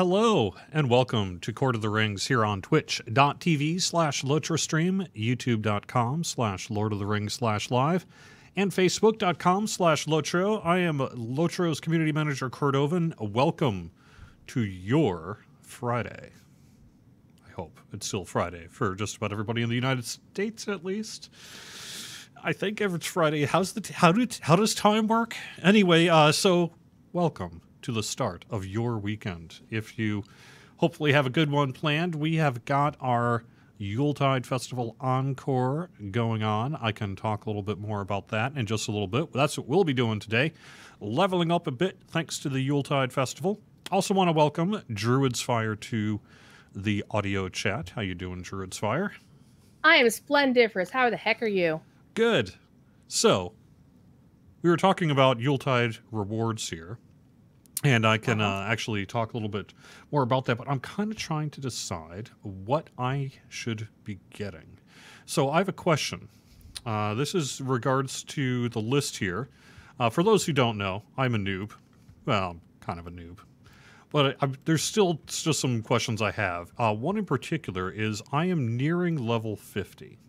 Hello, and welcome to Court of the Rings here on twitch.tv/LOTRO stream, youtube.com/Lord of the Rings/live, and facebook.com/LOTRO. I am LOTRO's community manager, Cordovan. Welcome to your Friday. I hope it's still Friday for just about everybody in the United States, at least. I think it's Friday. How does time work? Anyway, so welcome to the start of your weekend. If you hopefully have a good one planned, we have got our Yuletide Festival Encore going on. I can talk a little bit more about that in just a little bit. That's what we'll be doing today, leveling up a bit thanks to the Yuletide Festival. Also want to welcome Druid's Fire to the audio chat. How you doing, Druid's Fire? I am splendiferous. How the heck are you? Good. So, we were talking about Yuletide rewards here. And I can actually talk a little bit more about that, but I'm kind of trying to decide what I should be getting. So I have a question. This is regards to the list here. For those who don't know, I'm a noob. Well, I'm kind of a noob. But there's still just some questions I have. One in particular is I am nearing level 50.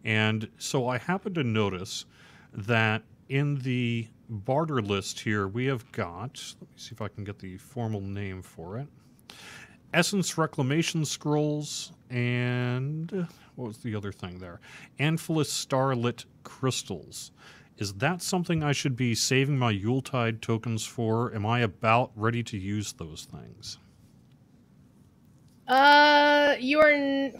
And so I happen to notice that in the barter list here, we have got, let me see if I can get the formal name for it, Essence Reclamation Scrolls, and what was the other thing there? Amphilis Starlit Crystals. Is that something I should be saving my Yuletide tokens for? Am I about ready to use those things? You are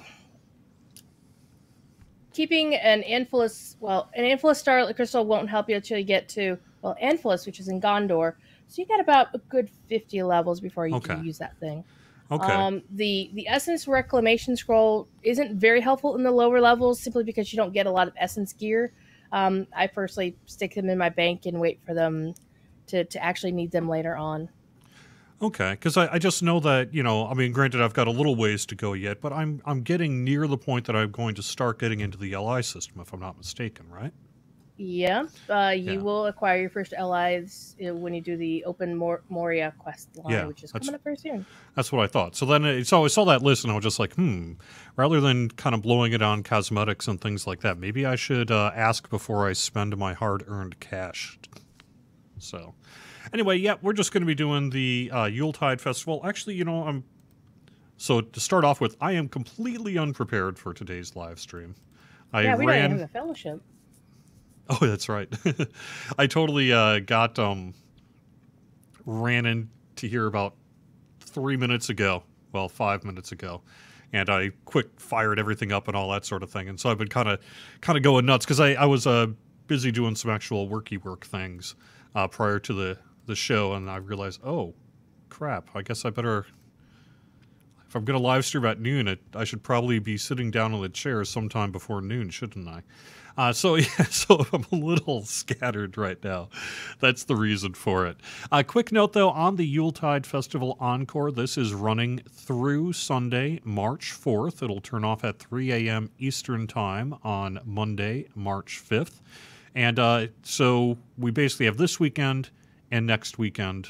keeping an Amphilis, an Amphilis Starlit Crystal won't help you until you get to, Amphilis, which is in Gondor. So you got about a good 50 levels before you can use that thing. Okay. The Essence Reclamation Scroll isn't very helpful in the lower levels simply because you don't get a lot of Essence gear. I personally stick them in my bank and wait for them to actually need them later on. Okay, because I just know that, I mean, granted, I've got a little ways to go yet, but I'm getting near the point that I'm going to start getting into the LI system, if I'm not mistaken, right? Yeah, you will acquire your first LIs when you do the Open Moria quest line, which is coming up very soon. That's what I thought. So then I saw that list, and I was just like, rather than kind of blowing it on cosmetics and things like that, maybe I should ask before I spend my hard-earned cash. So, anyway, yeah, we're just going to be doing the Yuletide Festival. Actually, so to start off with, I am completely unprepared for today's live stream. We don't even have the fellowship. Oh, that's right. I totally ran in to hear about 3 minutes ago. Well, 5 minutes ago. And I quick fired everything up and all that sort of thing. And so I've been kind of going nuts because I was busy doing some actual work things prior to the show. And I realized, oh, crap, I guess I better... If I'm going to live stream at noon, I should probably be sitting down in the chair sometime before noon, shouldn't I? So I'm a little scattered right now. That's the reason for it. Quick note, though, on the Yuletide Festival Encore, this is running through Sunday, March 4th. It'll turn off at 3 a.m. Eastern Time on Monday, March 5th. And so we basically have this weekend and next weekend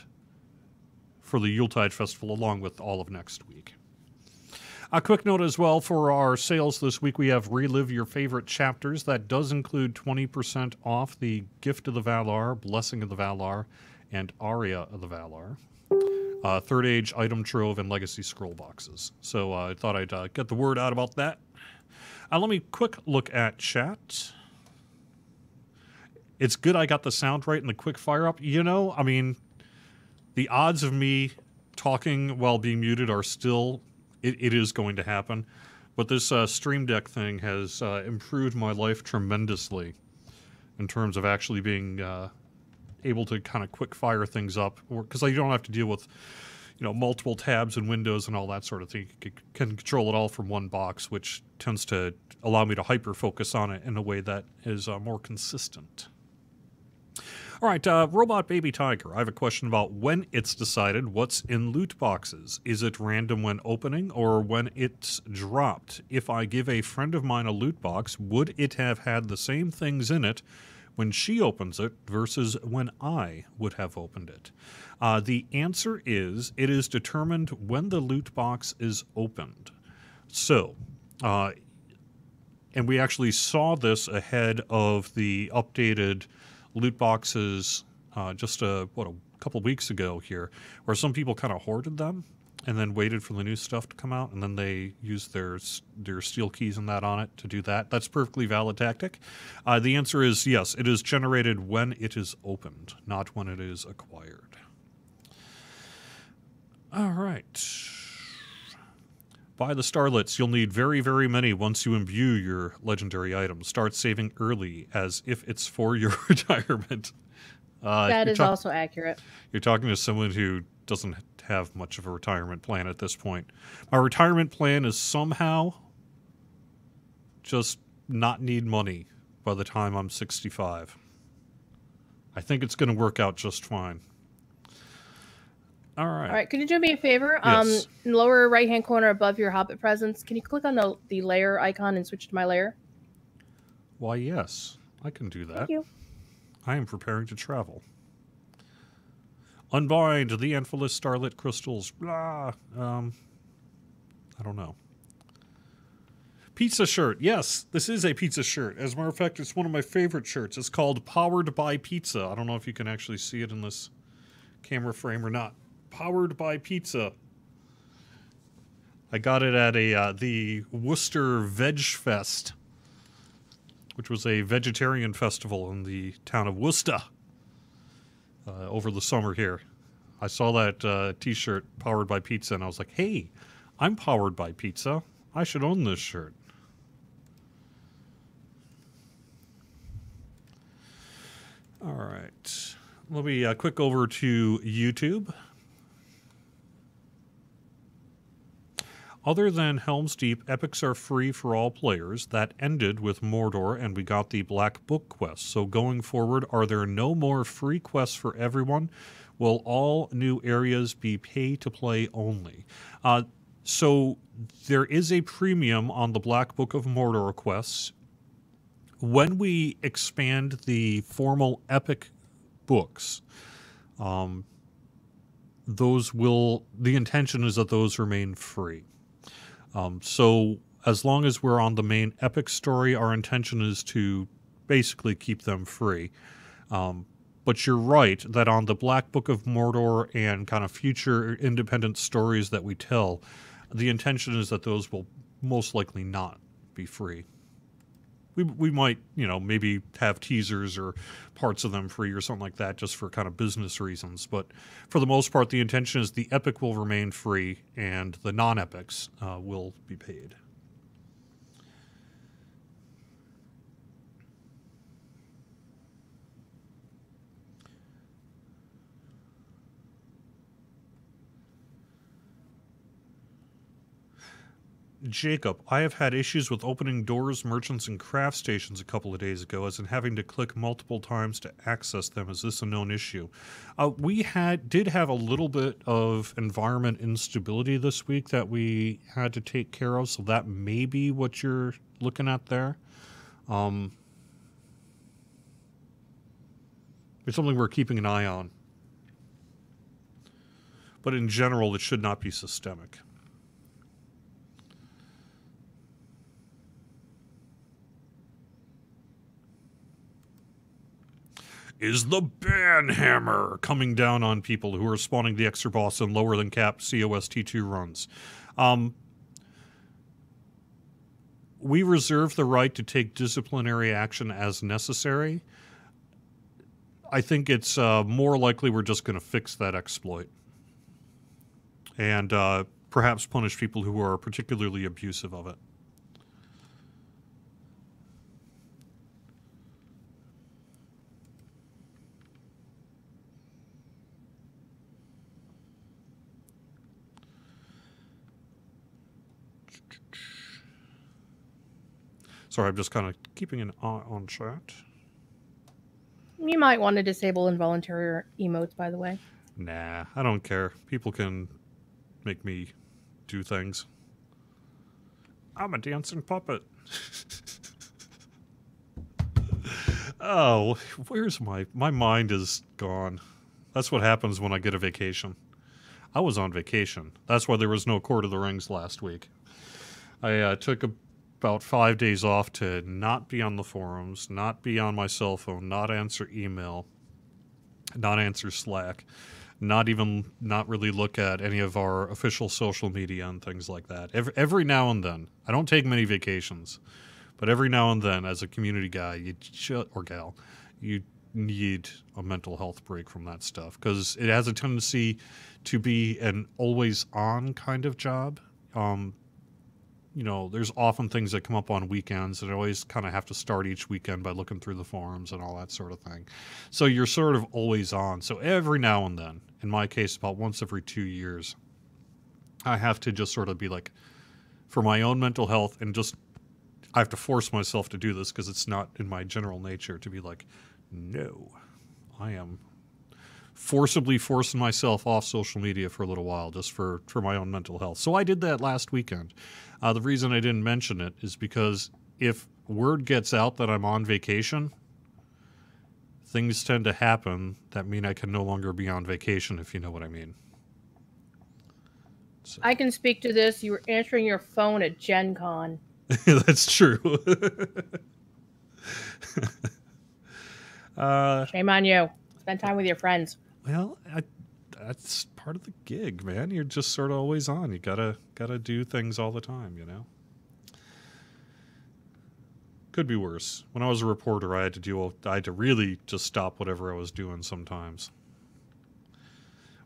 for the Yuletide Festival, along with all of next week. A quick note as well for our sales this week, we have Relive Your Favorite Chapters. That does include 20% off the Gift of the Valar, Blessing of the Valar, and Aria of the Valar. Third Age Item Trove and Legacy Scroll Boxes. So I thought I'd get the word out about that. Let me quick look at chat. It's good I got the sound right and the quick fire up. I mean, the odds of me talking while being muted are still... It is going to happen, but this Stream Deck thing has improved my life tremendously in terms of actually being able to kind of quick fire things up, because you don't have to deal with multiple tabs and windows and all that sort of thing. You can control it all from one box, which tends to allow me to hyper focus on it in a way that is more consistent. All right, Robot Baby Tiger, I have a question about when it's decided what's in loot boxes. Is it random when opening or when it's dropped? If I give a friend of mine a loot box, would it have had the same things in it when she opens it versus when I would have opened it? The answer is it is determined when the loot box is opened. So, and we actually saw this ahead of the updated loot boxes just a couple weeks ago here, where some people kind of hoarded them and then waited for the new stuff to come out, and then they used their steel keys and that on it to do that. That's perfectly valid tactic. The answer is yes, it is generated when it is opened, not when it is acquired. All right. Buy the starlets. You'll need very, very many once you imbue your legendary items. Start saving early as if it's for your retirement. That is also accurate. You're talking to someone who doesn't have much of a retirement plan at this point. My retirement plan is somehow just not need money by the time I'm 65. I think it's going to work out just fine. All right. All right. Could you do me a favor? Yes. In the lower right-hand corner above your Hobbit presence, can you click on the layer icon and switch to my layer? Why, yes. I can do that. Thank you. I am preparing to travel. Unbind the Antfilus starlit crystals. Blah. I don't know. Pizza shirt. Yes, this is a pizza shirt. As a matter of fact, it's one of my favorite shirts. It's called Powered by Pizza. I don't know if you can actually see it in this camera frame or not. Powered by Pizza. I got it at the Worcester Veg Fest, which was a vegetarian festival in the town of Worcester over the summer here. I saw that t-shirt, Powered by Pizza, and I was like, hey, I'm powered by pizza. I should own this shirt. All right. Let me quick over to YouTube. Other than Helm's Deep, epics are free for all players. That ended with Mordor, and we got the Black Book quest. So going forward, are there no more free quests for everyone? Will all new areas be pay-to-play only? So there is a premium on the Black Book of Mordor quests. When we expand the formal epic books, the intention is that those remain free. So as long as we're on the main epic story, our intention is to basically keep them free. But you're right that on the Black Book of Mordor and kind of future independent stories that we tell, the intention is that those will most likely not be free. We might, maybe have teasers or parts of them free or something like that just for kind of business reasons. But for the most part, the intention is the epic will remain free and the non-epics will be paid. Jacob, I have had issues with opening doors, merchants, and craft stations a couple of days ago, as in having to click multiple times to access them. Is this a known issue? We did have a little bit of environment instability this week that we had to take care of, so that may be what you're looking at there. It's something we're keeping an eye on. But in general, it should not be systemic. Is the banhammer coming down on people who are spawning the extra boss in lower than cap COS T2 runs? We reserve the right to take disciplinary action as necessary. I think it's more likely we're just going to fix that exploit. And perhaps punish people who are particularly abusive of it. Sorry, I'm just kind of keeping an eye on chat. You might want to disable involuntary emotes, by the way. Nah, I don't care. People can make me do things. I'm a dancing puppet. Oh, where's my mind is gone. That's what happens when I get a vacation. I was on vacation. That's why there was no Court of the Rings last week. I took about 5 days off to not be on the forums, not be on my cell phone, not answer email, not answer Slack, not really look at any of our official social media and things like that. Every now and then, I don't take many vacations, but every now and then, as a community guy, or gal, you need a mental health break from that stuff because it has a tendency to be an always-on kind of job. There's often things that come up on weekends, and I always kind of have to start each weekend by looking through the forums and all that sort of thing. So you're sort of always on. So every now and then, in my case, about once every 2 years, I have to just sort of be like, for my own mental health, and just, I have to force myself to do this because it's not in my general nature to be like, no, I am forcibly forcing myself off social media for a little while just for my own mental health. So I did that last weekend. The reason I didn't mention it is because if word gets out that I'm on vacation, things tend to happen that mean I can no longer be on vacation, if you know what I mean. So. I can speak to this. You were answering your phone at Gen Con. That's true. Shame on you. Spend time with your friends. Well, that's part of the gig, man. You're just sort of always on. You gotta do things all the time, you know? Could be worse. When I was a reporter, I had to really just stop whatever I was doing sometimes.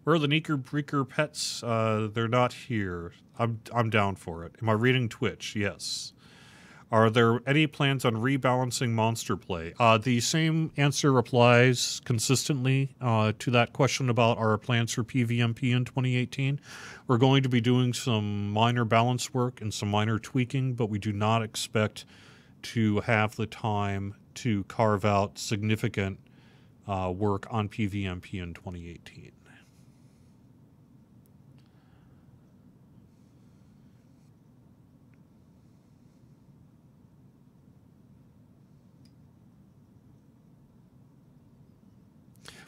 Where are the Neeker Breaker pets? They're not here. I'm down for it. Am I reading Twitch? Yes. Are there any plans on rebalancing monster play? The same answer applies consistently to that question about our plans for PvMP in 2018. We're going to be doing some minor balance work and some minor tweaking, but we do not expect to have the time to carve out significant work on PvMP in 2018.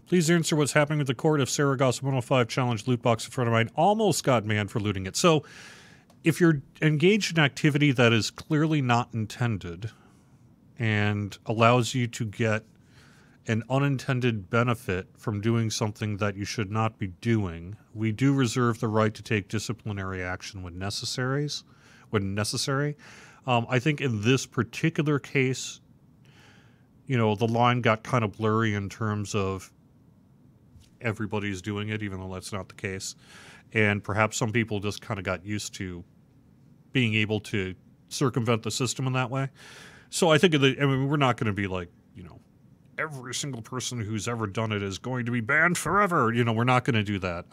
Please answer what's happening with the court if Saragoss 105 challenged loot box in front of mine. Almost got banned for looting it. So if you're engaged in activity that is clearly not intended and allows you to get an unintended benefit from doing something that you should not be doing, we do reserve the right to take disciplinary action when necessary. I think in this particular case, the line got kind of blurry in terms of everybody's doing it, even though that's not the case. And perhaps some people just kind of got used to being able to circumvent the system in that way. So I think we're not going to be like, every single person who's ever done it is going to be banned forever. We're not going to do that.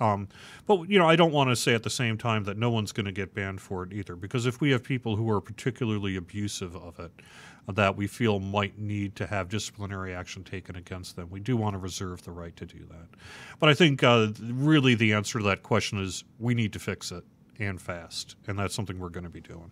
But I don't want to say at the same time that no one's going to get banned for it either, because if we have people who are particularly abusive of it, that we feel might need to have disciplinary action taken against them, we do want to reserve the right to do that. But I think really the answer to that question is we need to fix it, and fast, and that's something we're going to be doing.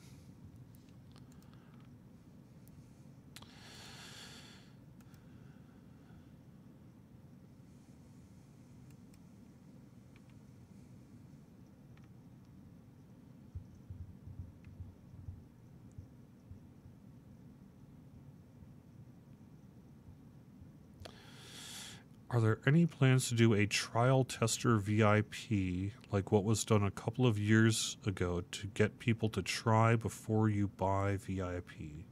Are there any plans to do a trial tester VIP like what was done a couple of years ago to get people to try before you buy VIP?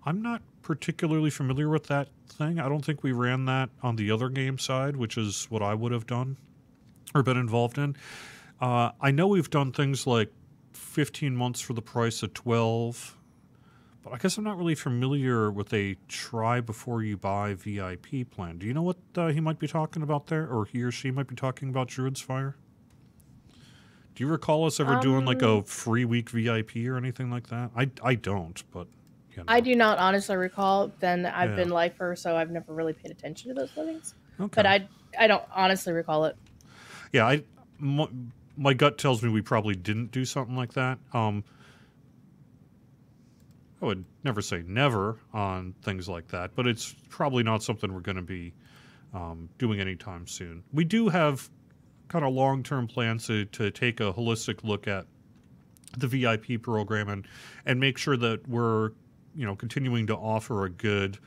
I'm not particularly familiar with that thing. I don't think we ran that on the other game side, which is what I would have done or been involved in. I know we've done things like 15 months for the price of 12. But I guess I'm not really familiar with a try before you buy VIP plan. Do you know what he might be talking about there? Or he or she might be talking about Druid's Fire? Do you recall us ever doing like a free week VIP or anything like that? I don't, but... I do not honestly recall. Then I've been lifer, so I've never really paid attention to those things. Okay. But I don't honestly recall it. Yeah, my gut tells me we probably didn't do something like that. I would never say never on things like that, but it's probably not something we're going to be doing anytime soon. We do have kind of long-term plans to take a holistic look at the VIP program and make sure that we're, you know, continuing to offer a good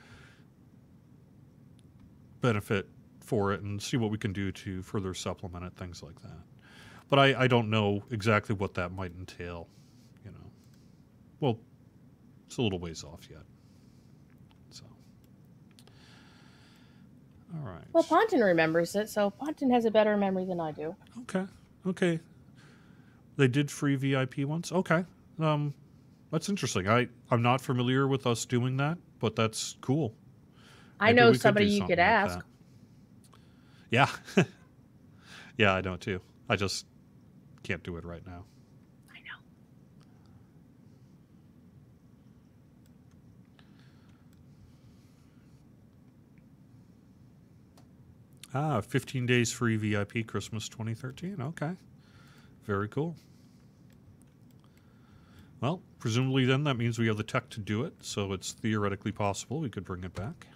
benefit for it and see what we can do to further supplement it, things like that. But I don't know exactly what that might entail, you know. Well, it's a little ways off yet. So, all right. Well, Ponton remembers it, so Ponton has a better memory than I do. Okay. Okay. They did free VIP once? Okay. That's interesting. I'm not familiar with us doing that, but that's cool. I know somebody you could ask. Like yeah. Yeah, I know too. I just can't do it right now. I know. 15 days free VIP Christmas 2013. Okay. Very cool. Well, presumably then that means we have the tech to do it, so it's theoretically possible we could bring it back.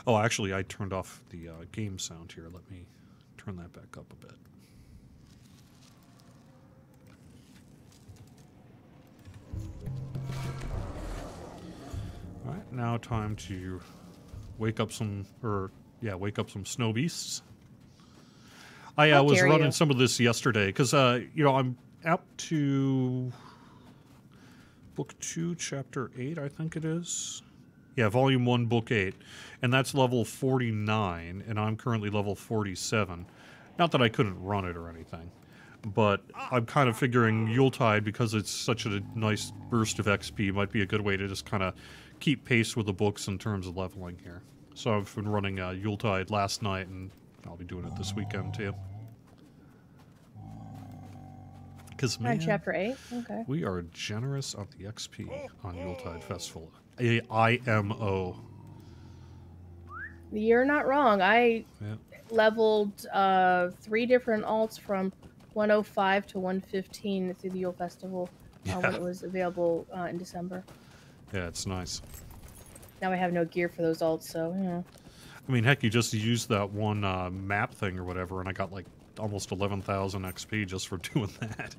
Oh, actually, I turned off the game sound here. Let me turn that back up a bit. All right, now time to wake up some snow beasts. I was running some of this yesterday because, you know, I'm up to book 2, chapter 8, I think it is. Yeah, volume 1, book 8. And that's level 49, and I'm currently level 47. Not that I couldn't run it or anything, but I'm kind of figuring Yuletide, because it's such a nice burst of XP, might be a good way to just kind of keep pace with the books in terms of leveling here. So I've been running Yuletide last night, and I'll be doing it this weekend too. Because, man, chapter 8? Okay. We are generous on the XP on Yuletide Festival. IMO. You're not wrong. I leveled 3 different alts from 105 to 115 through the Yule Festival when it was available in December. Yeah, it's nice. Now I have no gear for those alts, so yeah. I mean, heck, you just used that one map thing or whatever, and I got like almost 11,000 XP just for doing that.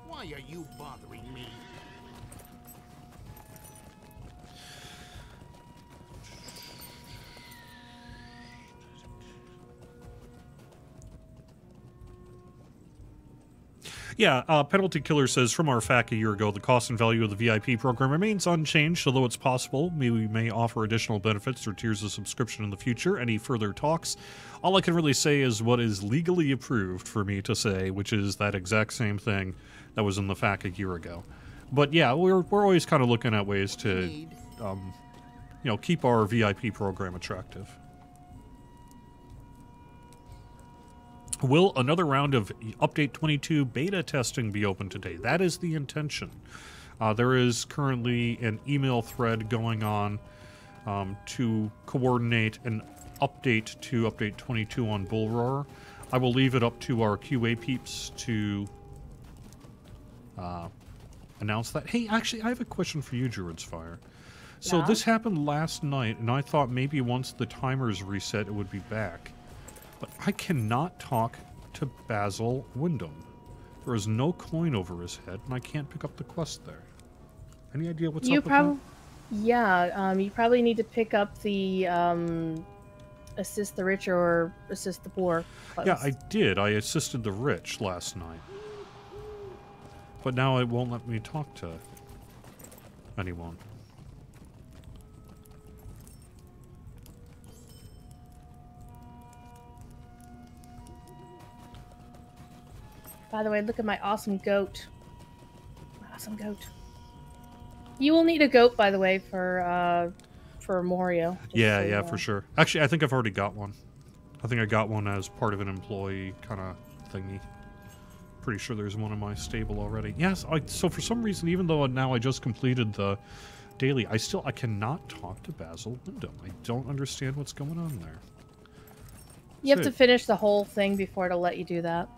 Why are you bothering me? Yeah, Penalty Killer says, from our FAQ a year ago, the cost and value of the VIP program remains unchanged, although it's possible we may offer additional benefits or tiers of subscription in the future. Any further talks? All I can really say is what is legally approved for me to say, which is that exact same thing that was in the FAQ a year ago. But yeah, we're always kind of looking at ways to, you know, keep our VIP program attractive. Will another round of Update 22 beta testing be open today? That is the intention. There is currently an email thread going on to coordinate an update to Update 22 on Bull Roar. I will leave it up to our QA peeps to announce that. Hey, actually, I have a question for you, Druid's Fire. So this happened last night, and I thought maybe once the timers reset, it would be back. But I cannot talk to Basil Wyndham. There is no coin over his head, and I can't pick up the quest there. Any idea what's up with that? Yeah, you probably need to pick up the assist the rich or assist the poor quest. Yeah, I did. I assisted the rich last night. But now it won't let me talk to anyone. By the way, look at my awesome goat. My awesome goat. You will need a goat, by the way, for Morio. Yeah, so, yeah, for sure. Actually, I think I've already got one. I think I got one as part of an employee kind of thingy. Pretty sure there's one in my stable already. Yes, so for some reason, even though now I just completed the daily, I cannot talk to Basil Wyndham. I don't understand what's going on there. You have to finish the whole thing before it'll let you do that.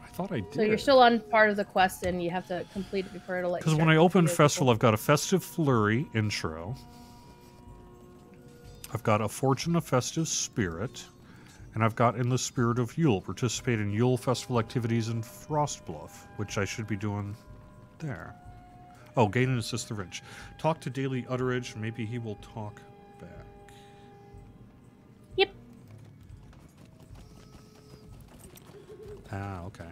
I thought I did. So you're still on part of the quest, and you have to complete it before it'll let you. Because when I open Festival, I've got a Festive Flurry intro. I've got a Fortune of Festive Spirit. And I've got In the Spirit of Yule, participate in Yule festival activities in Frostbluff, which I should be doing there. Oh, gain and assist the wrench. Talk to Daily Utteridge, maybe he will talk back. Yep. Ah, okay.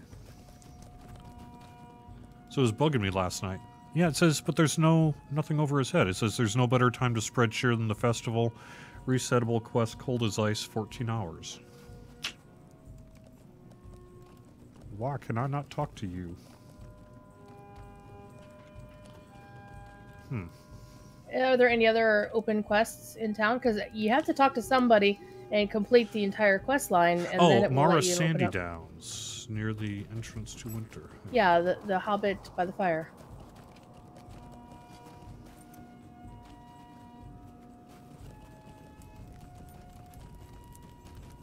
So it was bugging me last night. Yeah, it says, but there's nothing over his head. It says there's no better time to spread cheer than the festival. Resettable quest, cold as ice, 14 hours. Why can I not talk to you? Are there any other open quests in town? Because you have to talk to somebody and complete the entire quest line, and then it will Mara let you Sandy open up. Downs, near the entrance to winter. Yeah, the Hobbit by the fire.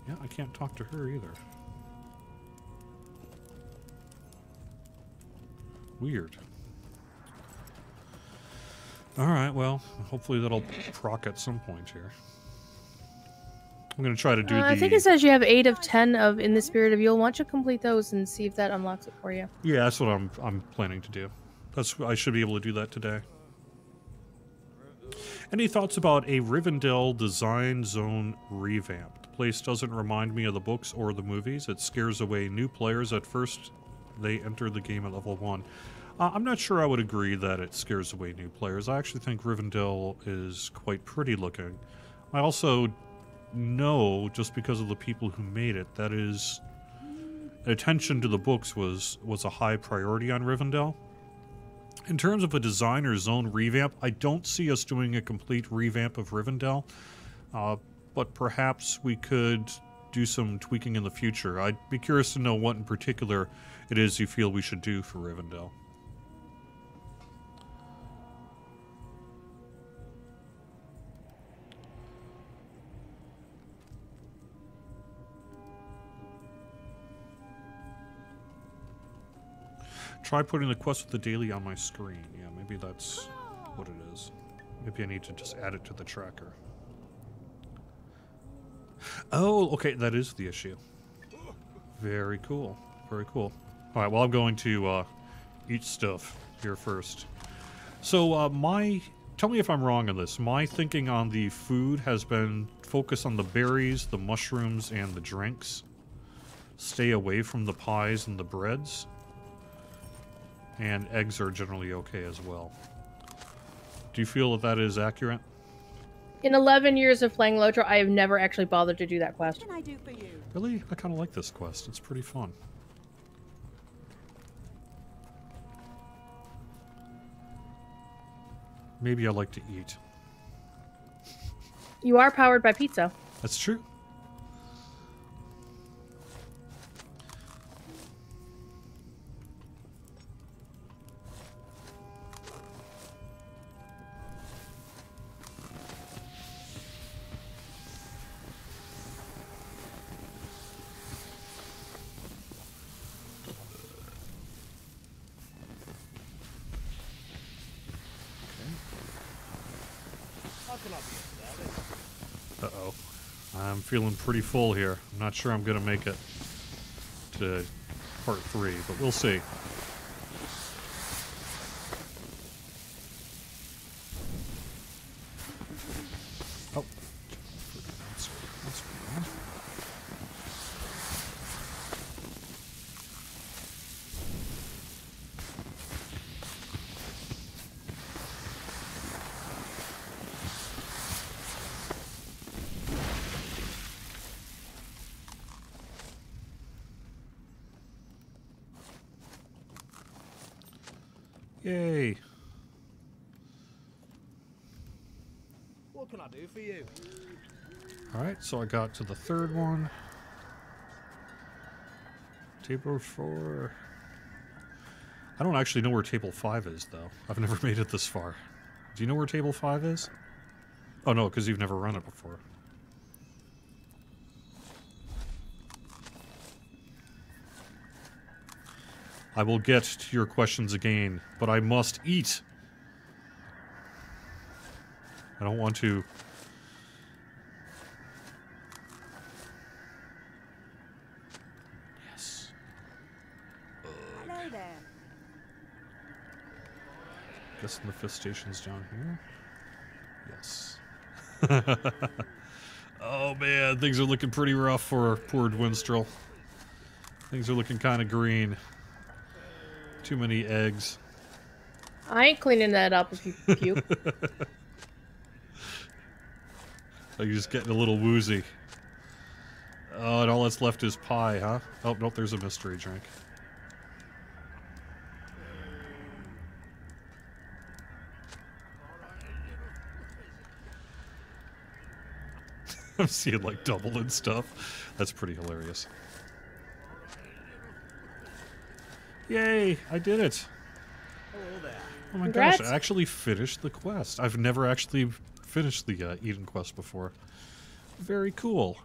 Yeah, I can't talk to her either. Weird. Alright, well, hopefully that'll proc at some point here. I'm going to try to do I think it says you have 8 of 10 of In the Spirit of Yule. Why don't you complete those and see if that unlocks it for you? Yeah, that's what I'm planning to do. I should be able to do that today. Any thoughts about a Rivendell design zone revamp? The place doesn't remind me of the books or the movies. It scares away new players at first they enter the game at level 1. I'm not sure I would agree that it scares away new players. I actually think Rivendell is quite pretty looking. I also know, just because of the people who made it, that is, attention to the books was a high priority on Rivendell. In terms of a designer zone revamp, I don't see us doing a complete revamp of Rivendell, but perhaps we could do some tweaking in the future. I'd be curious to know what in particular it is you feel we should do for Rivendell. Try putting the quest with the daily on my screen. Yeah, maybe that's what it is. Maybe I need to just add it to the tracker. Oh, okay, that is the issue. Very cool. Very cool. All right, well, I'm going to eat stuff here first. So, tell me if I'm wrong on this. My thinking on the food has been focus on the berries, the mushrooms, and the drinks. Stay away from the pies and the breads. And eggs are generally okay as well. Do you feel that that is accurate? In 11 years of playing LOTRO, I have never actually bothered to do that quest. What can I do for you? Really? I kind of like this quest. It's pretty fun. Maybe I like to eat. You are powered by pizza. That's true. Uh-oh. I'm feeling pretty full here. I'm not sure I'm going to make it to part 3, but we'll see. Oh. That's bad. Yay. What can I do for you? Alright, so I got to the third one. Table 4. I don't actually know where table 5 is, though. I've never made it this far. Do you know where table 5 is? Oh, no, because you've never run it before. I will get to your questions again, but I must eat. I don't want to... Yes. Hello there. Guessing the fifth station's down here? Yes. Oh man, things are looking pretty rough for poor Dwinstrel. Things are looking kind of green. Too many eggs. I ain't cleaning that up if you puke. Like you're just getting a little woozy. Oh, and all that's left is pie, huh? Oh, nope, there's a mystery drink. I'm seeing like double and stuff. That's pretty hilarious. Yay, I did it. Hello there. Oh my Congrats. gosh, I actually finished the quest. I've never actually finished the Eden quest before. Very cool.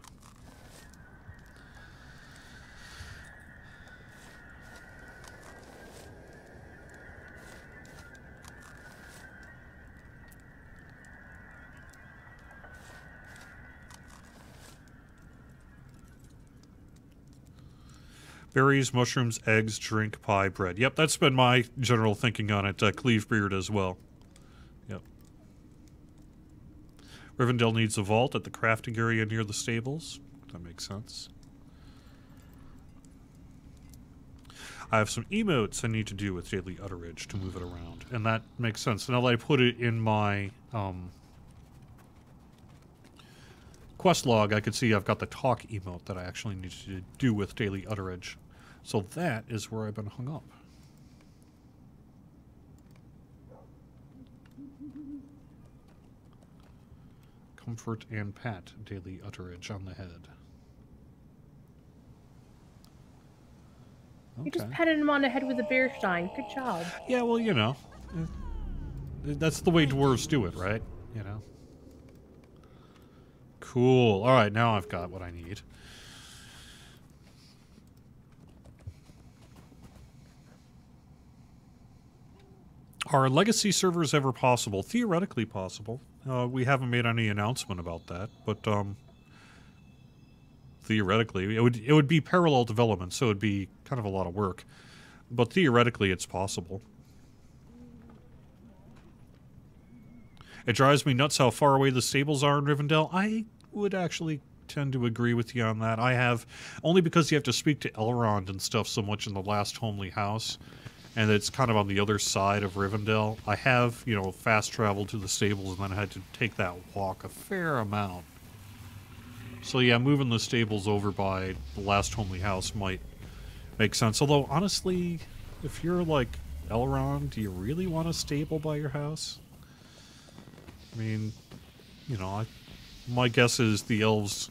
Berries, mushrooms, eggs, drink, pie, bread. Yep, that's been my general thinking on it. Cleve Beard as well. Yep. Rivendell needs a vault at the crafting area near the stables. That makes sense. I have some emotes I need to do with Daily Utterage to move it around. And that makes sense. Now that I put it in my quest log, I could see I've got the talk emote that I actually need to do with Daily Utterage. So that is where I've been hung up. Comfort and pat Daily Utterage on the head. You just patted him on the head with a beer stein. Good job. Yeah, well, you know. That's the way dwarves do it, right? You know. Cool. All right, now I've got what I need. Are legacy servers ever possible? Theoretically possible. We haven't made any announcement about that, but theoretically, it would be parallel development, so it'd be kind of a lot of work. But theoretically, it's possible. It drives me nuts how far away the stables are in Rivendell. I would actually tend to agree with you on that. I have, only because you have to speak to Elrond and stuff so much in the last homely house, and it's kind of on the other side of Rivendell. I have, you know, fast traveled to the stables and then I had to take that walk a fair amount. So yeah, moving the stables over by the last homely house might make sense. Although, honestly, if you're like Elrond, do you really want a stable by your house? I mean, you know, my guess is the elves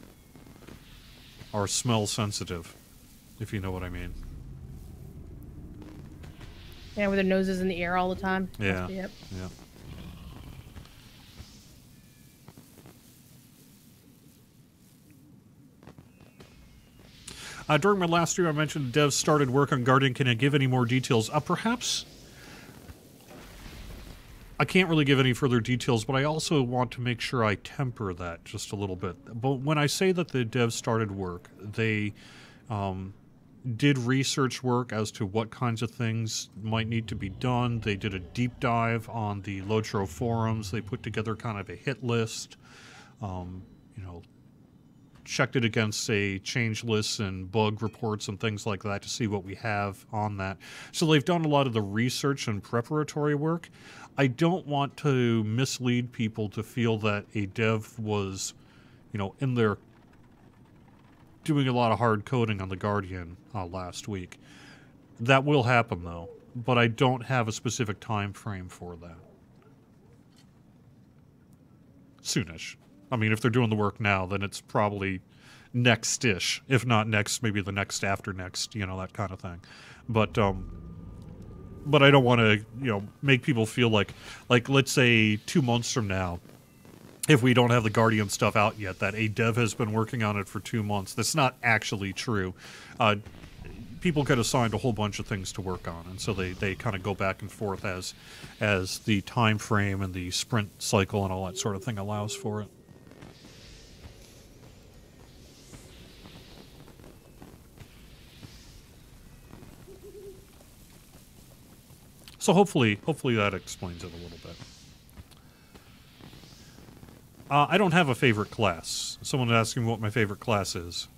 are smell sensitive, if you know what I mean. Yeah, with their noses in the air all the time. Yeah. Yep. Yeah. During my last stream, I mentioned devs started work on Guardian. Can I give any more details? Perhaps. I can't really give any further details, but I also want to make sure I temper that just a little bit. But when I say that the devs started work, they did research work as to what kinds of things might need to be done. They did a deep dive on the LOTRO forums. They put together kind of a hit list, you know, checked it against, say, change lists and bug reports and things like that to see what we have on that. So they've done a lot of the research and preparatory work. I don't want to mislead people to feel that a dev was, you know, in there doing a lot of hard coding on the Guardian last week. That will happen, though, but I don't have a specific time frame for that. Soonish. I mean, if they're doing the work now, then it's probably next-ish, if not next, maybe the next after next, you know, that kind of thing. But I don't want to, you know, make people feel like let's say 2 months from now, if we don't have the Guardian stuff out yet, that a dev has been working on it for 2 months. That's not actually true. People get assigned a whole bunch of things to work on, and so they kind of go back and forth as the time frame and the sprint cycle and all that sort of thing allows for it. So hopefully that explains it a little bit. I don't have a favorite class. Someone asked me what my favorite class is.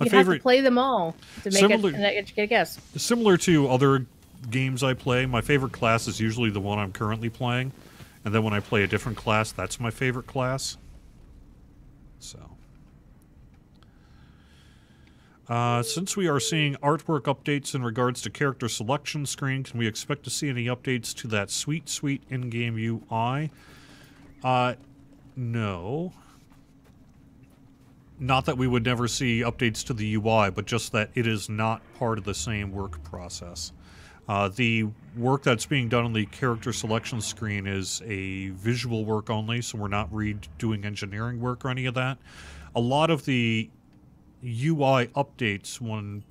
You have to play them all to make a guess. Similar to other games I play, my favorite class is usually the one I'm currently playing. And then when I play a different class, that's my favorite class. So. Since we are seeing artwork updates in regards to character selection screen, can we expect to see any updates to that sweet, sweet in-game UI? No. Not that we would never see updates to the UI, but just that it is not part of the same work process. The work that's being done on the character selection screen is a visual work only, so we're not doing engineering work or any of that. A lot of the UI updates, when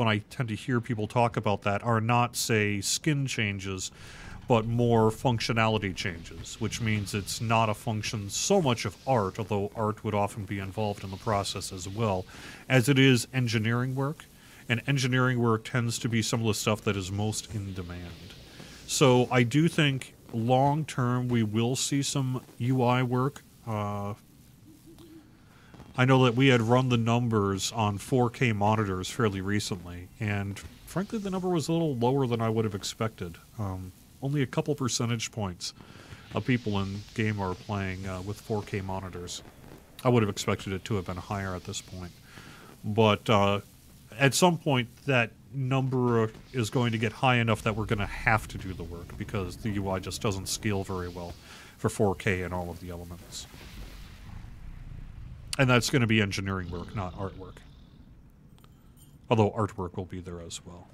I tend to hear people talk about that, are not, say, skin changes, but more functionality changes, which means it's not a function so much of art, although art would often be involved in the process as well, as it is engineering work. And engineering work tends to be some of the stuff that is most in demand. So I do think long term we will see some UI work. I know that we had run the numbers on 4K monitors fairly recently, and frankly the number was a little lower than I would have expected. Only a couple percentage points of people in game are playing with 4K monitors. I would have expected it to have been higher at this point. But at some point that number is going to get high enough that we're going to have to do the work because the UI just doesn't scale very well for 4K and all of the elements. And that's going to be engineering work, not artwork. Although artwork will be there as well.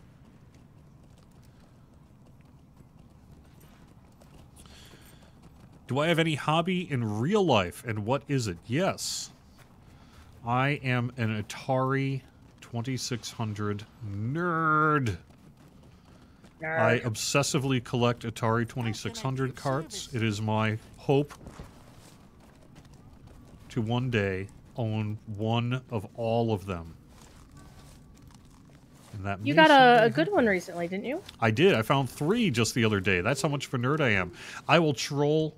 Do I have any hobby in real life, and what is it? Yes. I am an Atari 2600 nerd. I obsessively collect Atari 2600 carts. It is my hope to one day own one of all of them. And that you got a good one recently, didn't you? I did. I found 3 just the other day. That's how much of a nerd I am. I will troll.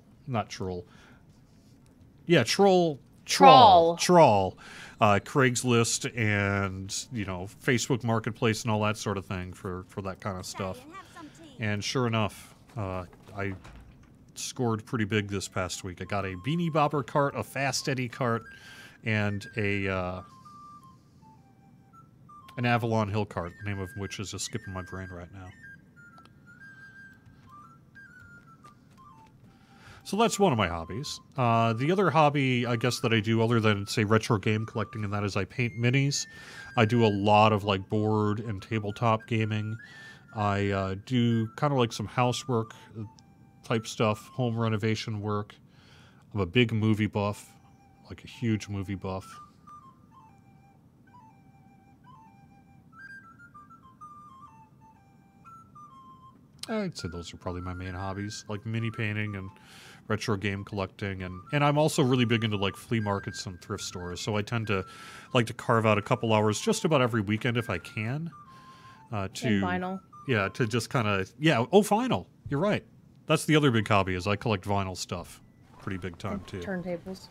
Yeah, troll. Craigslist and, you know, Facebook Marketplace and all that sort of thing for that kind of stuff. And sure enough, I scored pretty big this past week. I got a Beanie Bobber cart, a Fast Eddie cart, and an Avalon Hill cart, the name of which is just skipping my brain right now. So that's one of my hobbies. The other hobby, I guess, that I do other than, say, retro game collecting, and that is I paint minis. I do a lot of, like, board and tabletop gaming. I do kind of like some housework type stuff, home renovation work. I'm a big movie buff, like a huge movie buff. I'd say those are probably my main hobbies, like mini painting and retro game collecting, and I'm also really big into like flea markets and thrift stores, so I tend to like to carve out a couple hours just about every weekend if I can. And vinyl. Yeah, to just kind of, vinyl. You're right. That's the other big hobby is I collect vinyl stuff. Pretty big time, too. Turntables.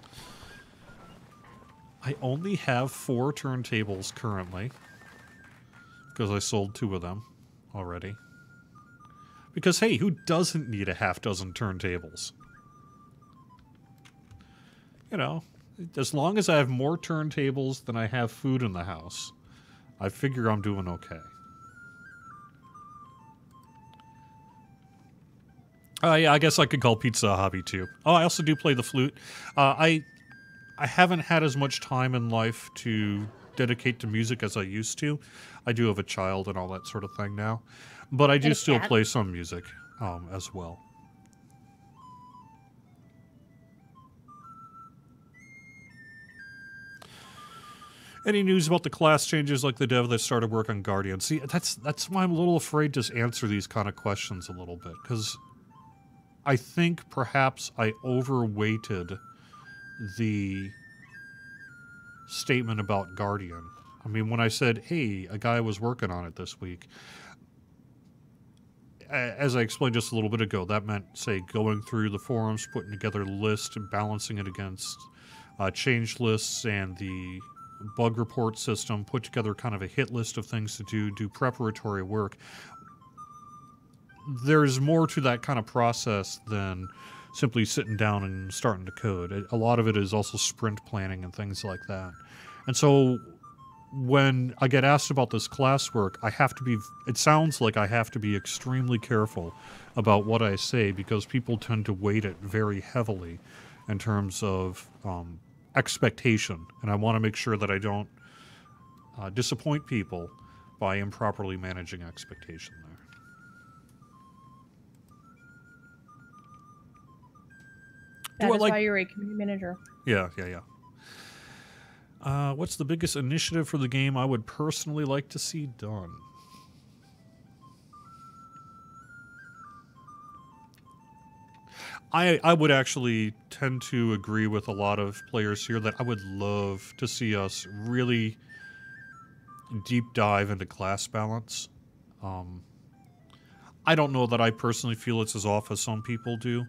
I only have 4 turntables currently because I sold 2 of them already. Because, hey, who doesn't need a half dozen turntables? You know, as long as I have more turntables than I have food in the house, I figure I'm doing okay. Yeah, I guess I could call pizza a hobby, too. Oh, I also do play the flute. I I haven't had as much time in life to dedicate to music as I used to. I do have a child and all that sort of thing now, but I do still play some music as well. Any news about the class changes like the dev that started work on Guardian? See, that's why I'm a little afraid to answer these kind of questions a little bit, because I think perhaps I overweighted the statement about Guardian. I mean, when I said, hey, a guy was working on it this week, as I explained just a little bit ago, that meant, say, going through the forums, putting together a list and balancing it against change lists and the bug report system, put together kind of a hit list of things to do preparatory work. There's more to that kind of process than simply sitting down and starting to code. A lot of it is also sprint planning and things like that. And so when I get asked about this classwork, I have to be, it sounds like I have to be extremely careful about what I say, because people tend to weight it very heavily in terms of expectation, and I want to make sure that I don't disappoint people by improperly managing expectation there. That is why you're a community manager. Yeah. What's the biggest initiative for the game I would personally like to see done? I would actually tend to agree with a lot of players here that I would love to see us really deep dive into class balance. I don't know that I personally feel it's as off as some people do,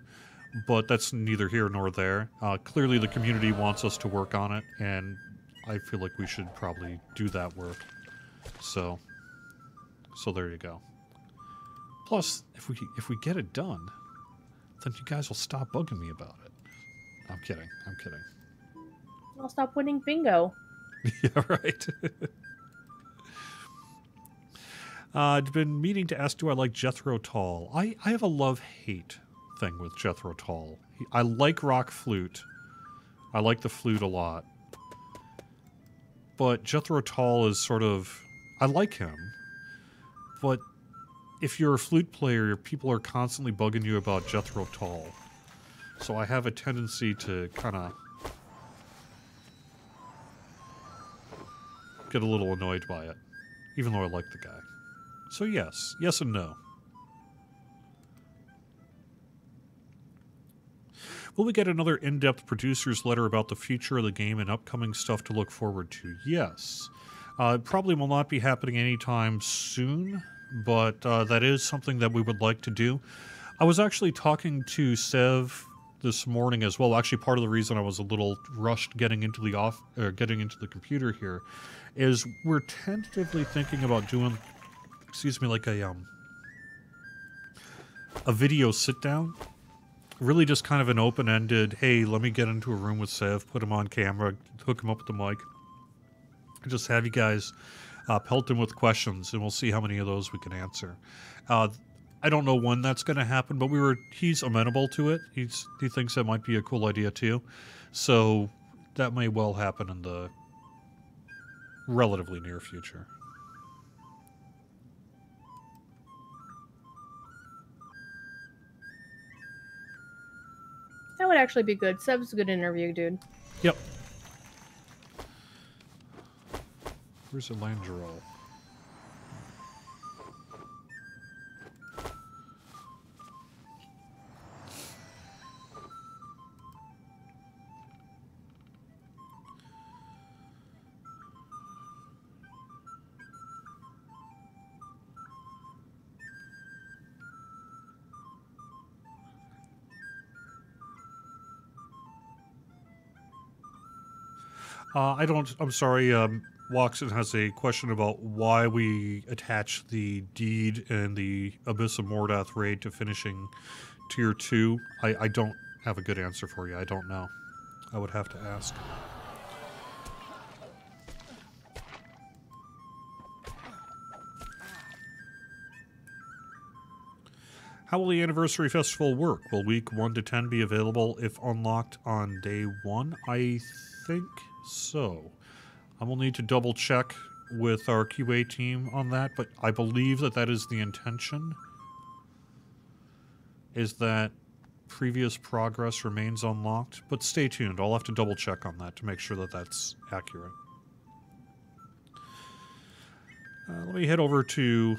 but that's neither here nor there. Clearly the community wants us to work on it, and I feel like we should probably do that work. So there you go. Plus, if we get it done, then you guys will stop bugging me about it. I'm kidding. I'll stop winning bingo. Yeah, right. I've been meaning to ask, do I like Jethro Tull? I have a love-hate thing with Jethro Tull. I like rock flute. I like the flute a lot. But Jethro Tull is sort of... I like him. But if you're a flute player, people are constantly bugging you about Jethro Tull. So I have a tendency to kind of get a little annoyed by it, even though I like the guy. So yes and no. Will we get another in-depth producer's letter about the future of the game and upcoming stuff to look forward to? Yes. It probably will not be happening anytime soon, but that is something that we would like to do. I was actually talking to Sev this morning as well. Actually, part of the reason I was a little rushed getting into the computer here is we're tentatively thinking about doing, like a video sit-down. Really just kind of an open-ended, hey, let me get into a room with Sev, put him on camera, hook him up with the mic, and just have you guys pelt him with questions, and we'll see how many of those we can answer. I don't know when that's going to happen, but he's amenable to it. He thinks that might be a cool idea too. So that may well happen in the relatively near future. That would actually be good. Seb's a good interview, dude. Yep. Where's Elandro? I'm sorry, Watson has a question about why we attach the deed and the Abyss of Mordath raid to finishing Tier 2. I don't have a good answer for you. I don't know. I would have to ask. How will the anniversary festival work? Will week 1 to 10 be available if unlocked on day 1? I think so. I will need to double check with our QA team on that, but I believe that that is the intention. Is that previous progress remains unlocked? But stay tuned. I'll have to double check on that to make sure that that's accurate. Let me head over to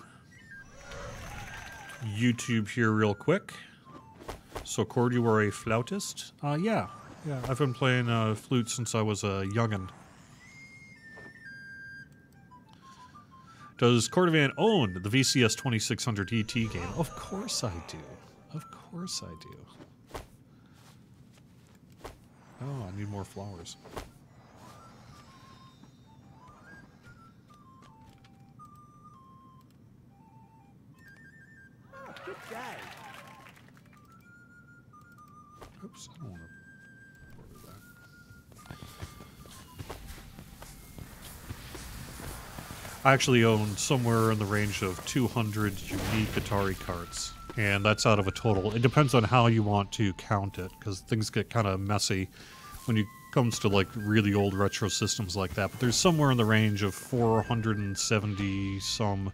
YouTube here real quick. So, Cord, you are a flautist? Yeah. I've been playing flute since I was a youngin'. Does Cordovan own the VCS 2600 ET game? Of course I do. Of course I do. Oh, I need more flowers. Good day. Oops, I don't want to order that. I actually own somewhere in the range of 200 unique Atari carts, and that's out of a total. It depends on how you want to count it, because things get kind of messy when it comes to like really old retro systems like that. But there's somewhere in the range of 470 some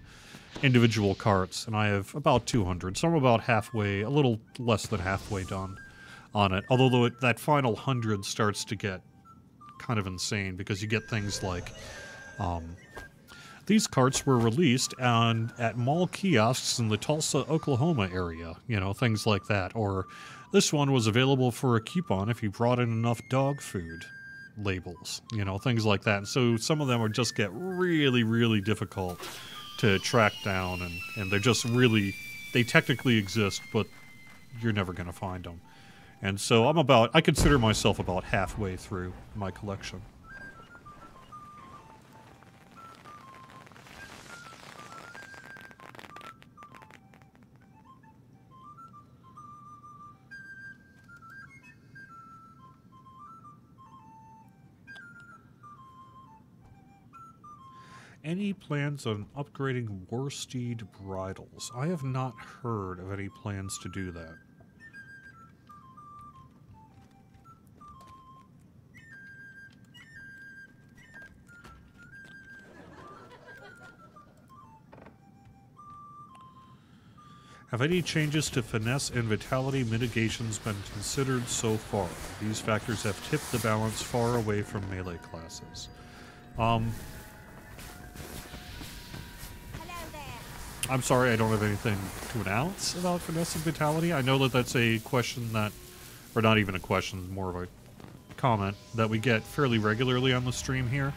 individual carts, and I have about 200. So I'm about halfway, a little less than halfway done on it. Although that final 100 starts to get kind of insane, because you get things like these carts were released at mall kiosks in the Tulsa, Oklahoma area, you know, things like that. Or this one was available for a coupon if you brought in enough dog food labels, you know, things like that. And so some of them are just get really, really difficult to track down, and they're just really, they technically exist, but you're never going to find them. And so I consider myself about halfway through my collection. Any plans on upgrading Warsteed bridles? I have not heard of any plans to do that. Have any changes to finesse and vitality mitigations been considered so far? These factors have tipped the balance far away from melee classes. I'm sorry, I don't have anything to announce about finesse and vitality. I know that that's a question that, or not even a question, more of a comment that we get fairly regularly on the stream here.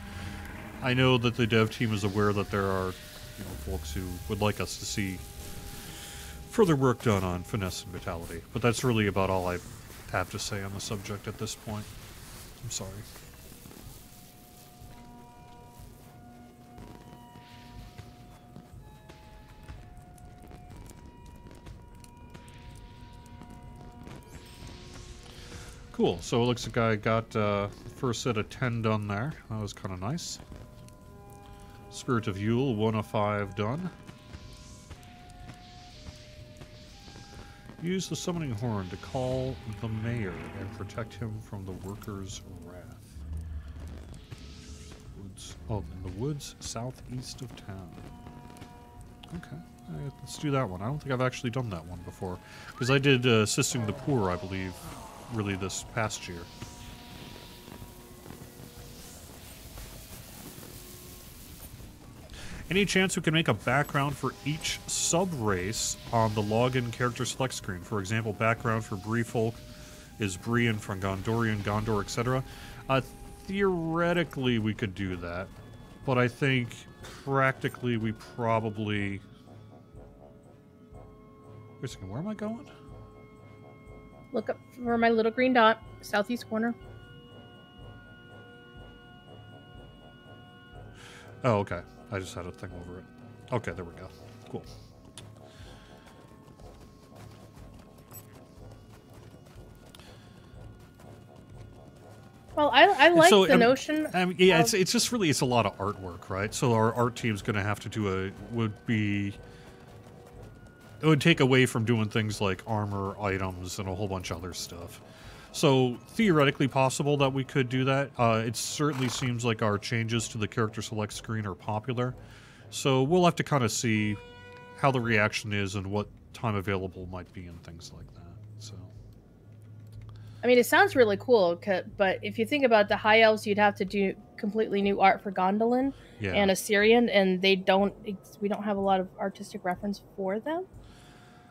I know that the dev team is aware that there are, you know, folks who would like us to see further work done on finesse and vitality, but that's really about all I have to say on the subject at this point. I'm sorry. Cool, so it looks like I got the first set of 10 done there. That was kind of nice. Spirit of Yule, 1 of 5 done. Use the summoning horn to call the mayor and protect him from the workers' wrath. Woods. Oh, in the woods southeast of town. Okay, let's do that one. I don't think I've actually done that one before, because I did assisting the poor, I believe, really this past year. Any chance we can make a background for each sub-race on the login character select screen? For example, background for Bree folk is Bree, and from Gondorian, Gondor, etc. Theoretically, we could do that, but I think practically we probably... Wait a second, where am I going? Look up for my little green dot, southeast corner. Oh, okay. I just had a thing over it. Okay, there we go. Cool. Well, I like the notion. Yeah, it's just really, it's a lot of artwork, right? So our art team's going to have to do would be it would take away from doing things like armor items and a whole bunch of other stuff. So theoretically possible that we could do that. It certainly seems like our changes to the character select screen are popular. So we'll have to kind of see how the reaction is and what time available might be and things like that. So, I mean, it sounds really cool, but if you think about the High Elves, you'd have to do completely new art for Gondolin yeah. and Assyrian, and we don't have a lot of artistic reference for them.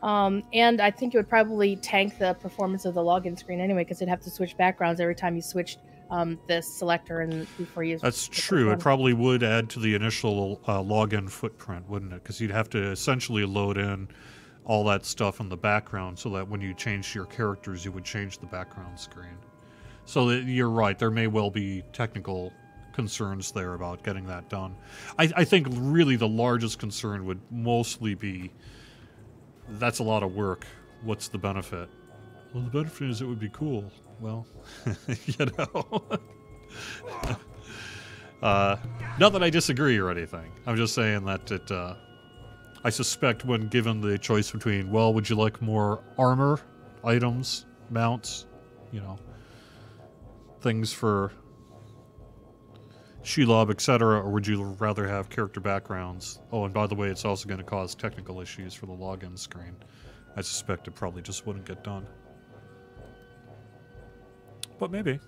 And I think it would probably tank the performance of the login screen anyway, because it'd have to switch backgrounds every time you switched the selector and before you. That's true. It probably would add to the initial login footprint, wouldn't it? Because you'd have to essentially load in all that stuff in the background so that when you change your characters, you would change the background screen. So you're right. There may well be technical concerns there about getting that done. I think really the largest concern would mostly be that's a lot of work. What's the benefit? Well, the benefit is it would be cool. Well, you know. Not that I disagree or anything. I'm just saying that it, I suspect when given the choice between, well, would you like more armor, items, mounts, you know, things for Shelob, etc., or would you rather have character backgrounds? Oh, and by the way, it's also going to cause technical issues for the login screen. I suspect it probably just wouldn't get done. But maybe.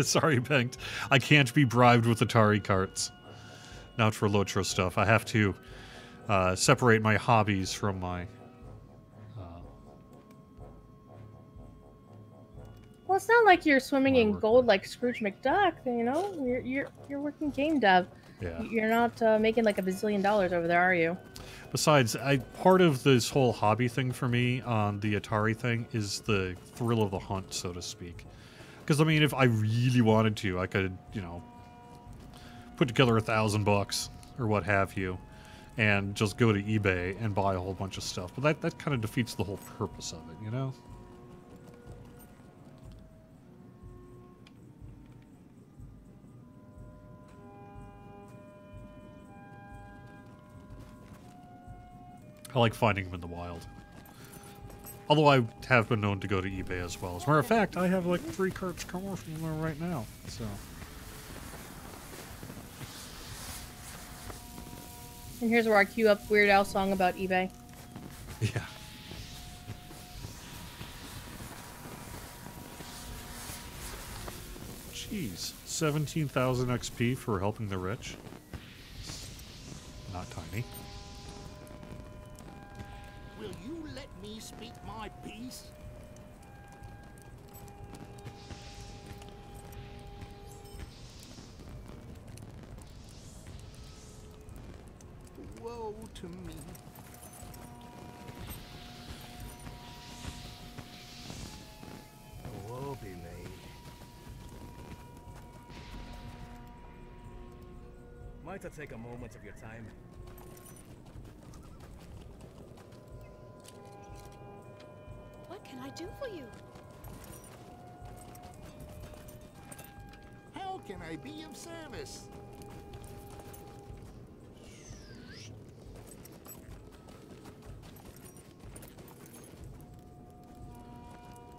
Sorry, Banked. I can't be bribed with Atari carts. Not for LOTRO stuff. I have to separate my hobbies from my... Well, it's not like you're swimming in work. gold like Scrooge McDuck, you know? You're working game dev. Yeah. You're not making like $1 bazillion over there, are you? Besides, part of this whole hobby thing for me on the Atari thing is the thrill of the hunt, so to speak. Because, I mean, if I really wanted to, I could, you know, put together $1,000 or what have you, and just go to eBay and buy a whole bunch of stuff. But that kind of defeats the whole purpose of it, you know? I like finding them in the wild. Although I have been known to go to eBay as well. As a matter of fact, I have like 3 carts coming from there right now. So. And here's where I cue up Weird Al song about eBay. Yeah. Jeez. 17,000 XP for helping the rich. Not tiny. Will you let me speak my piece? Woe to me. Woe be me. Might I take a moment of your time? What can I do for you? How can I be of service?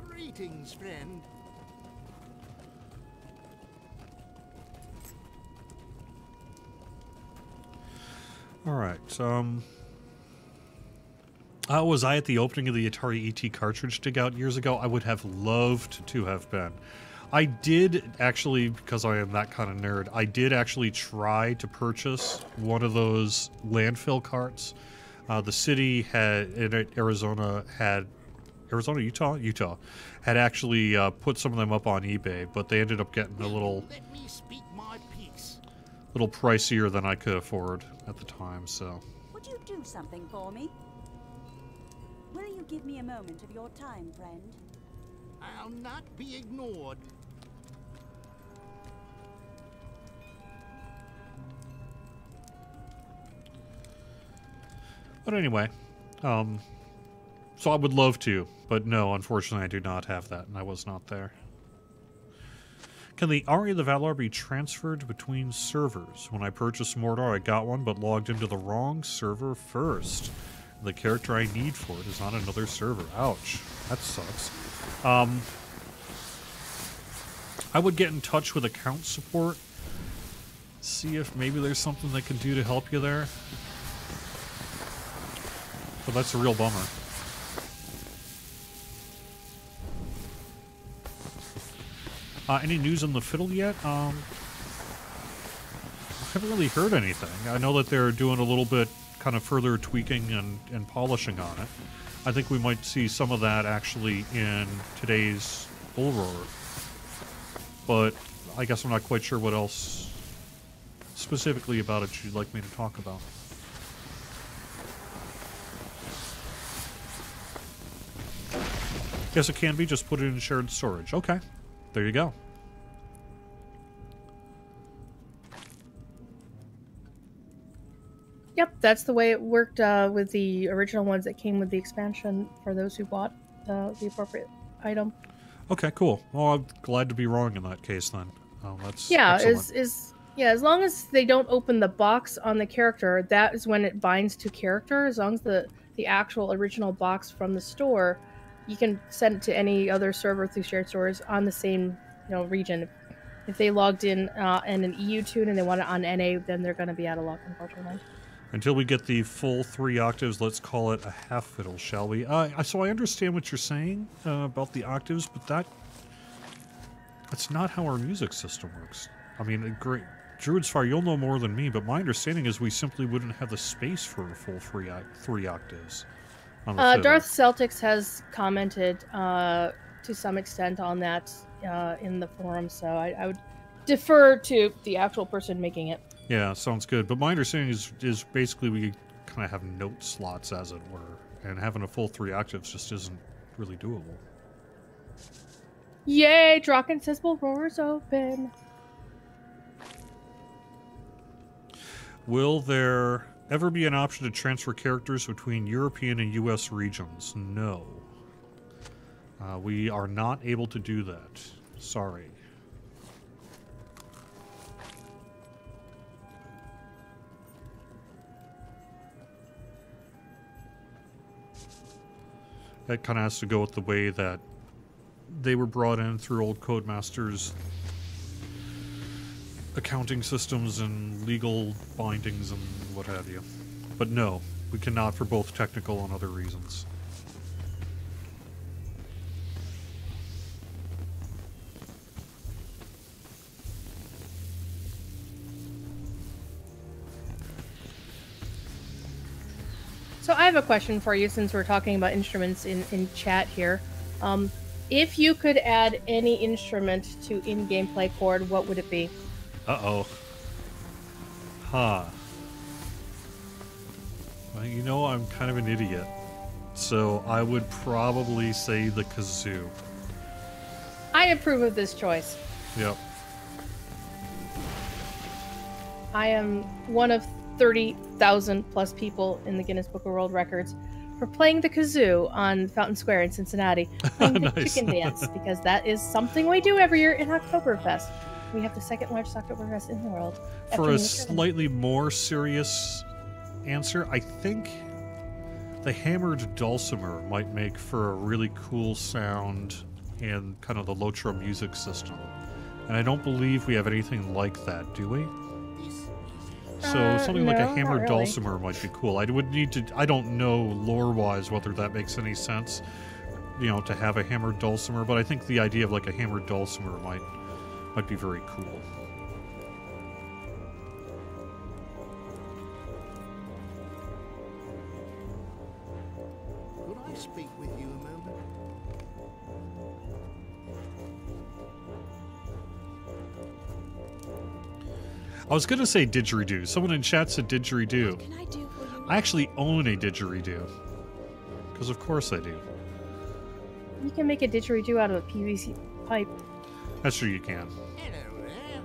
Greetings, friend. All right. Was I at the opening of the Atari ET cartridge dig out years ago? I would have loved to have been. I did actually, because I am that kind of nerd, I did actually try to purchase one of those landfill carts. The city in Arizona, Utah, had actually put some of them up on eBay, but they ended up getting a little Let me speak my piece. pricier than I could afford at the time. So. Would you do something for me? Will you give me a moment of your time, friend? I'll not be ignored. But anyway, so I would love to, but no, unfortunately I do not have that, and I was not there. Can the Aria of the Valar be transferred between servers? When I purchased Mordor, I got one, but logged into the wrong server first. The character I need for it is on another server. Ouch. That sucks. I would get in touch with account support, see if maybe there's something they can do to help you there. But that's a real bummer. Any news on the fiddle yet? I haven't really heard anything. I know that they're doing a little bit kind of further tweaking and polishing on it. I think we might see some of that actually in today's Bull Roar. But I guess I'm not quite sure what else specifically about it you'd like me to talk about. Yes, it can be. Just put it in shared storage. Okay. There you go. Yep, that's the way it worked with the original ones that came with the expansion for those who bought the appropriate item. Okay, cool. Well, I'm glad to be wrong in that case then. That's yeah, excellent. as long as they don't open the box on the character, that is when it binds to character. As long as the actual original box from the store, you can send it to any other server through shared stores on the same region. If they logged in an EU tune and they want it on NA, then they're going to be out of luck, unfortunately. Until we get the full 3 octaves, let's call it a half fiddle, shall we? So I understand what you're saying about the octaves, but that's not how our music system works. I mean, great. Druid's Fire, you'll know more than me, but my understanding is we simply wouldn't have the space for a full 3 octaves. On the fiddle. Darth Celtics has commented to some extent on that in the forum, so I would defer to the actual person making it. Yeah, sounds good. But my understanding is basically we kind of have note slots, as it were, and having a full 3 octaves just isn't really doable. Yay! Draken says Bull Roar's open. Will there ever be an option to transfer characters between European and US regions? No. We are not able to do that. Sorry. That kind of has to go with the way that they were brought in through old Codemasters accounting systems and legal bindings and what have you. But no, we cannot for both technical and other reasons. So I have a question for you since we're talking about instruments in chat here. If you could add any instrument to in-game play chord, what would it be? Uh-oh. Huh. Well, you know, I'm kind of an idiot. So I would probably say the kazoo. I approve of this choice. Yep. I am one of 30,000 plus people in the Guinness Book of World Records for playing the kazoo on Fountain Square in Cincinnati. Playing the Nice. chicken dance, because that is something we do every year in Oktoberfest. We have the second largest Oktoberfest in the world. For a slightly more serious answer, I think the hammered dulcimer might make for a really cool sound in kind of the LOTRO music system. And I don't believe we have anything like that, do we? So something like a no, hammered not really. dulcimer might be cool. I would need to. I don't know lore-wise whether that makes any sense, to have a hammered dulcimer. But I think the idea of like a hammered dulcimer might be very cool. Could I speak with you a moment? I was gonna say didgeridoo. Someone in chat said didgeridoo. What can I do for you? I actually own a didgeridoo. Because of course I do. You can make a didgeridoo out of a PVC pipe. That's true, you can. Hello there.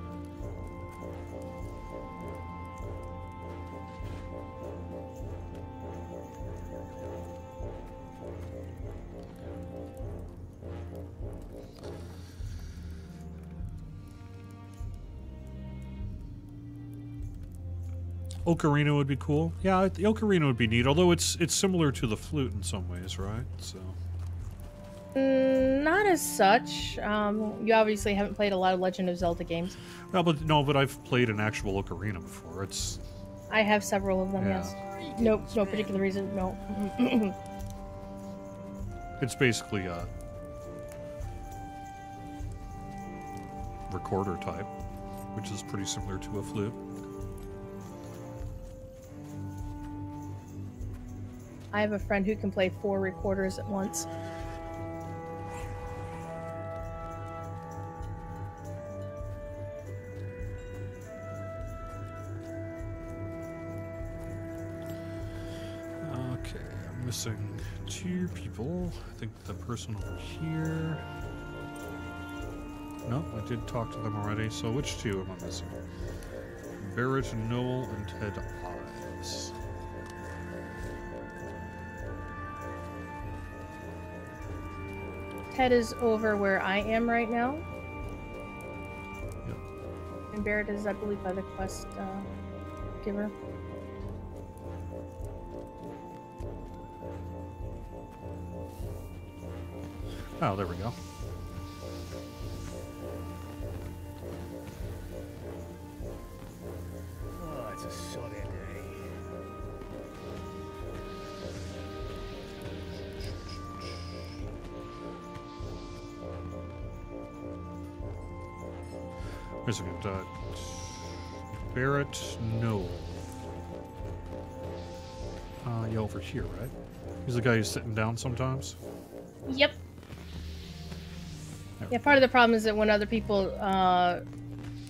Ocarina would be cool. Yeah, the ocarina would be neat. Although it's similar to the flute in some ways, right? So. Not as such. You obviously haven't played a lot of Legend of Zelda games. Well, but I've played an actual ocarina before. It's. I have several of them. Yeah. Yes. No particular reason. No. It's basically a recorder type, which is pretty similar to a flute. I have a friend who can play 4 recorders at once. Okay, I'm missing 2 people. I think the person over here. No, I did talk to them already. So which 2 am I missing? Barrett, Noel, and Ted Ives. Ted is over where I am right now. Yep. And Barrett is, I believe, by the quest giver. Oh, there we go. Oh, it's a sunny day. Wait a second. Barrett, no. Yeah, over here, right? He's the guy who's sitting down sometimes. Yep. There. Yeah, part of the problem is that when other people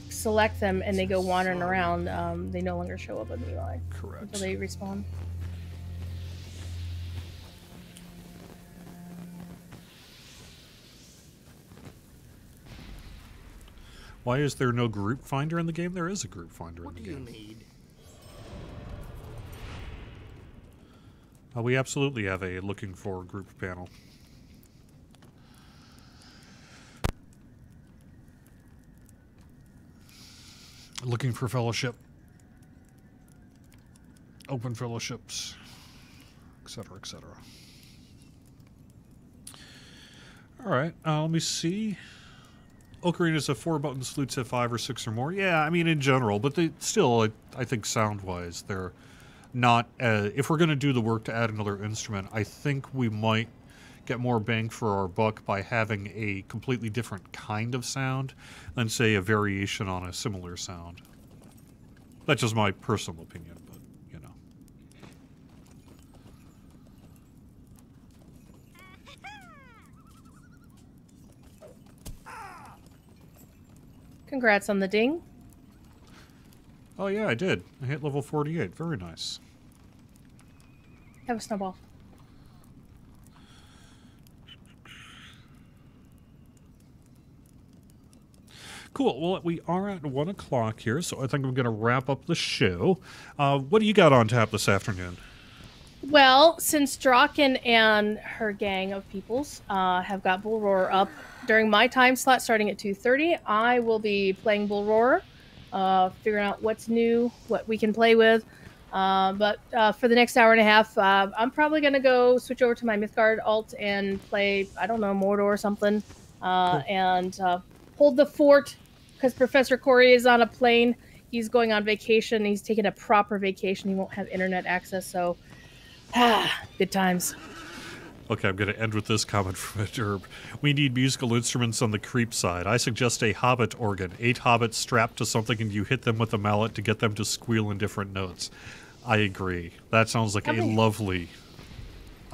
select them and they go wandering around, they no longer show up in the UI Correct. until they respawn. Why is there no group finder in the game? There is a group finder What in do the you game. need? We absolutely have a looking for group panel. Looking for fellowship. Open fellowships. Etc., etc. Alright, let me see. Ocarina's have 4 buttons, flutes have 5 or 6 or more. Yeah, I mean in general, but they still, I think sound-wise, they're not... if we're going to do the work to add another instrument, I think we might get more bang for our buck by having a completely different kind of sound than, say, a variation on a similar sound. That's just my personal opinion, but, you know. Congrats on the ding. Oh yeah, I did. I hit level 48. Very nice. Have a snowball. Cool. Well, we are at 1 o'clock here, so I think I'm going to wrap up the show. What do you got on tap this afternoon? Well, since Draken and her gang of peoples have got Bull Roar up during my time slot starting at 2:30, I will be playing Bull Roar, figuring out what's new, what we can play with. But for the next hour and a half, I'm probably going to go switch over to my Mythgard alt and play, I don't know, Mordor or something, Cool. and hold the fort because Professor Corey is on a plane. He's going on vacation. He's taking a proper vacation. He won't have internet access, so good times. Okay, I'm going to end with this comment from Adurb. We need musical instruments on the creep side. I suggest a hobbit organ. 8 hobbits strapped to something and you hit them with a mallet to get them to squeal in different notes. I agree. That sounds like a lovely...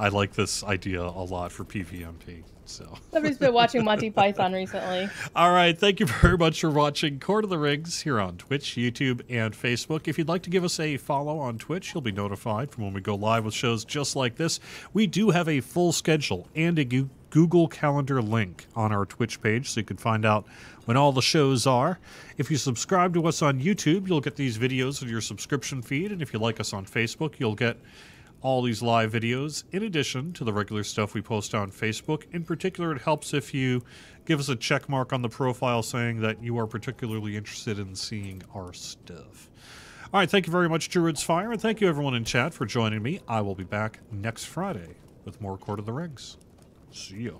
I like this idea a lot for PvMP. So. Somebody's been watching Monty Python recently. All right, thank you very much for watching Court of the Rings here on Twitch, YouTube, and Facebook. If you'd like to give us a follow on Twitch, you'll be notified from when we go live with shows just like this. We do have a full schedule and a Google Calendar link on our Twitch page, so you can find out when all the shows are. If you subscribe to us on YouTube, you'll get these videos with your subscription feed, and if you like us on Facebook, you'll get all these live videos in addition to the regular stuff we post on Facebook. In particular, it helps if you give us a check mark on the profile saying that you are particularly interested in seeing our stuff. All right, thank you very much, Druid's Fire, and thank you everyone in chat for joining me. I will be back next Friday with more Court of the Rings. See ya.